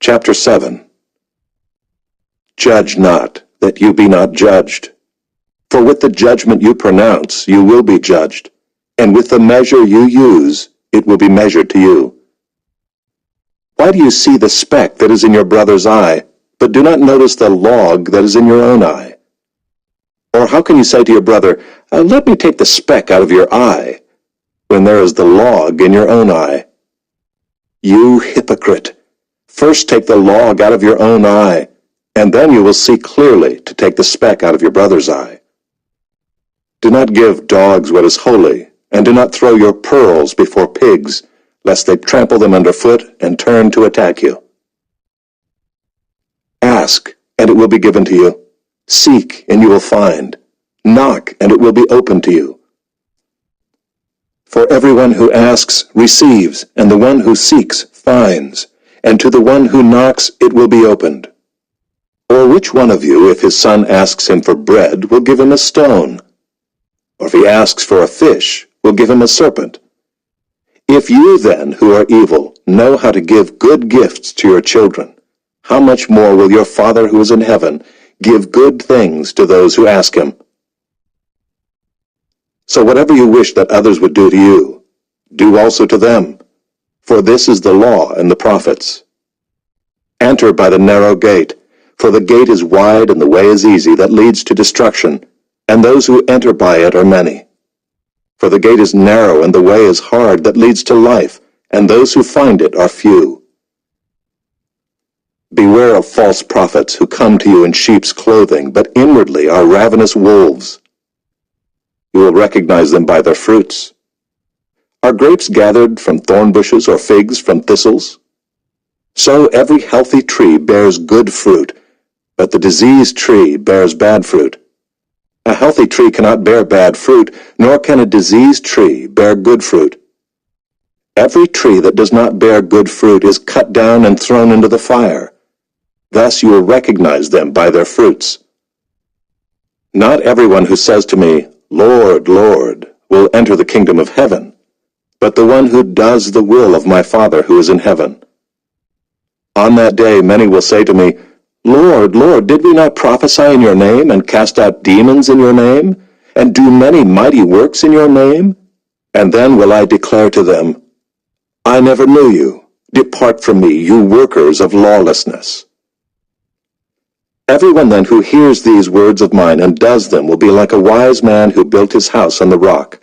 Chapter 7. Judge not, that you be not judged. For with the judgment you pronounce, you will be judged, and with the measure you use, it will be measured to you. Why do you see the speck that is in your brother's eye, but do not notice the log that is in your own eye? Or how can you say to your brother, let me take the speck out of your eye, when there is the log in your own eye? You hypocrite! First take the log out of your own eye, and then you will see clearly to take the speck out of your brother's eye. Do not give dogs what is holy, and do not throw your pearls before pigs, lest they trample them underfoot and turn to attack you. Ask, and it will be given to you. Seek, and you will find. Knock, and it will be opened to you. For everyone who asks receives, and the one who seeks finds, and to the one who knocks it will be opened. Or which one of you, if his son asks him for bread, will give him a stone? Or if he asks for a fish, will give him a serpent? If you then, who are evil, know how to give good gifts to your children, how much more will your Father who is in heaven give good things to those who ask him? So whatever you wish that others would do to you, do also to them, for this is the law and the prophets. Enter by the narrow gate, for the gate is wide and the way is easy that leads to destruction, and those who enter by it are many. For the gate is narrow and the way is hard that leads to life, and those who find it are few. Beware of false prophets who come to you in sheep's clothing, but inwardly are ravenous wolves. You will recognize them by their fruits. Are grapes gathered from thorn bushes or figs from thistles? So every healthy tree bears good fruit, but the diseased tree bears bad fruit. A healthy tree cannot bear bad fruit, nor can a diseased tree bear good fruit. Every tree that does not bear good fruit is cut down and thrown into the fire. Thus you will recognize them by their fruits. Not everyone who says to me, Lord, Lord, will enter the kingdom of heaven, but the one who does the will of my Father who is in heaven. On that day many will say to me, Lord, Lord, did we not prophesy in your name, and cast out demons in your name, and do many mighty works in your name? And then will I declare to them, I never knew you. Depart from me, you workers of lawlessness. Everyone then who hears these words of mine and does them will be like a wise man who built his house on the rock.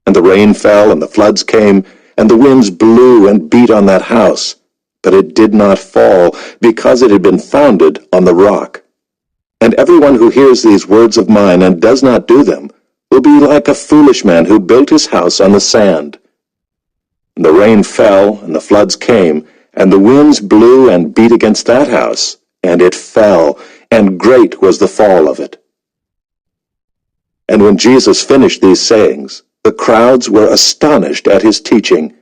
And the rain fell, and the floods came, and the winds blew and beat on that house. But it did not fall, because it had been founded on the rock. And everyone who hears these words of mine and does not do them will be like a foolish man who built his house on the sand. And the rain fell, and the floods came, and the winds blew and beat against that house, and it fell, and great was the fall of it. And when Jesus finished these sayings, the crowds were astonished at his teaching,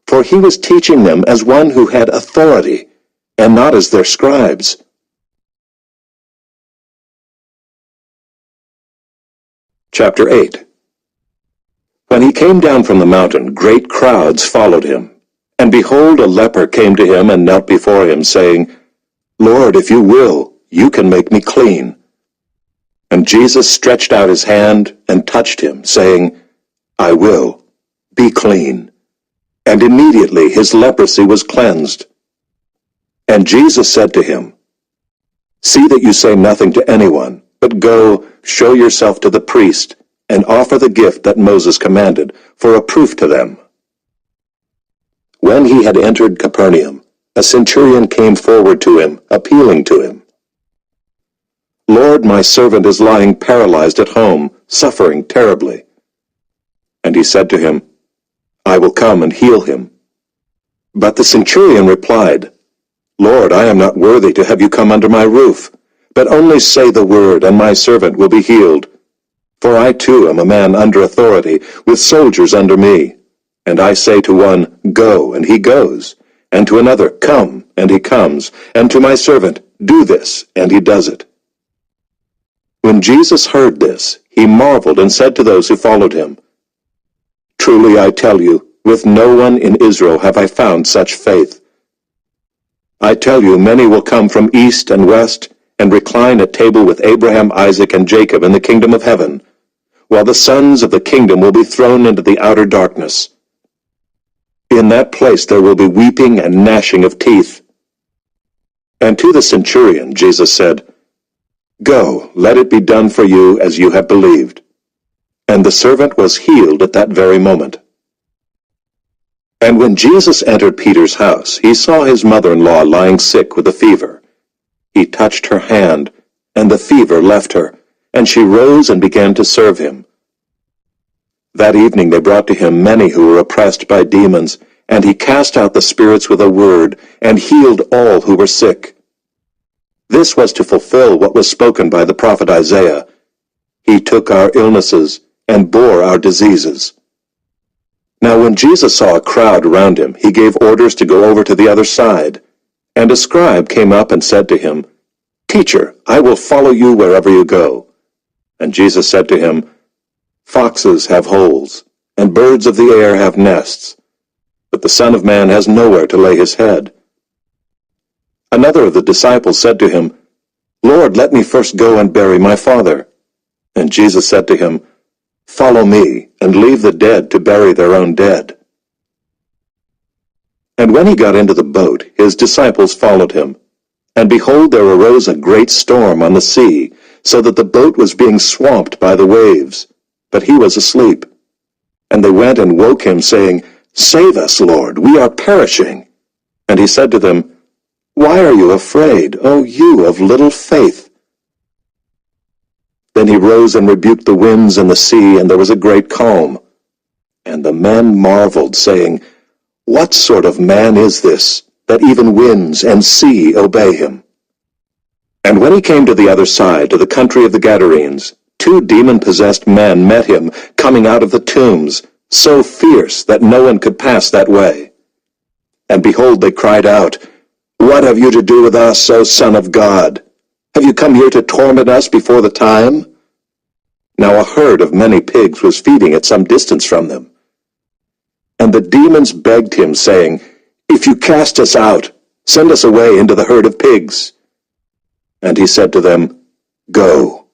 for he was teaching them as one who had authority, and not as their scribes. Chapter 8. When he came down from the mountain, great crowds followed him. And behold, a leper came to him and knelt before him, saying, Lord, if you will, you can make me clean. And Jesus stretched out his hand and touched him, saying, I will, be clean. And immediately his leprosy was cleansed. And Jesus said to him, See that you say nothing to anyone, but go, show yourself to the priest, and offer the gift that Moses commanded, for a proof to them. When he had entered Capernaum, a centurion came forward to him, appealing to him. Lord, my servant is lying paralyzed at home, suffering terribly. And he said to him, I will come and heal him. But the centurion replied, Lord, I am not worthy to have you come under my roof, but only say the word, and my servant will be healed. For I too am a man under authority, with soldiers under me. And I say to one, Go, and he goes, and to another, Come, and he comes, and to my servant, Do this, and he does it. When Jesus heard this, he marveled and said to those who followed him, Truly I tell you, with no one in Israel have I found such faith. I tell you, many will come from east and west, and recline at table with Abraham, Isaac, and Jacob in the kingdom of heaven, while the sons of the kingdom will be thrown into the outer darkness. In that place there will be weeping and gnashing of teeth. And to the centurion Jesus said, Go, let it be done for you as you have believed. And the servant was healed at that very moment. And when Jesus entered Peter's house, he saw his mother-in-law lying sick with a fever. He touched her hand, and the fever left her, and she rose and began to serve him. That evening they brought to him many who were oppressed by demons, and he cast out the spirits with a word, and healed all who were sick. This was to fulfill what was spoken by the prophet Isaiah. He took our illnesses and bore our diseases. Now when Jesus saw a crowd around him, he gave orders to go over to the other side. And a scribe came up and said to him, Teacher, I will follow you wherever you go. And Jesus said to him, Foxes have holes, and birds of the air have nests, but the Son of Man has nowhere to lay his head. Another of the disciples said to him, Lord, let me first go and bury my father. And Jesus said to him, Follow me, and leave the dead to bury their own dead. And when he got into the boat, his disciples followed him. And behold, there arose a great storm on the sea, so that the boat was being swamped by the waves. But he was asleep. And they went and woke him, saying, Save us, Lord, we are perishing. And he said to them, Why are you afraid, O you of little faith? Then he rose and rebuked the winds and the sea, and there was a great calm. And the men marveled, saying, What sort of man is this, that even winds and sea obey him? And when he came to the other side, to the country of the Gadarenes, 2 demon-possessed men met him, coming out of the tombs, so fierce that no one could pass that way. And behold, they cried out, What have you to do with us, O Son of God? Have you come here to torment us before the time? Now a herd of many pigs was feeding at some distance from them. And the demons begged him, saying, If you cast us out, send us away into the herd of pigs. And he said to them, Go.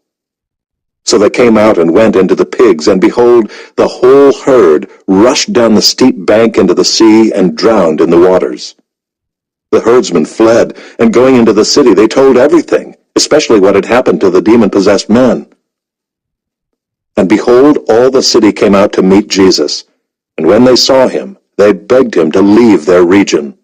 So they came out and went into the pigs, and behold, the whole herd rushed down the steep bank into the sea and drowned in the waters. The herdsmen fled, and going into the city they told everything, especially what had happened to the demon-possessed men. And behold, all the city came out to meet Jesus, and when they saw him, they begged him to leave their region.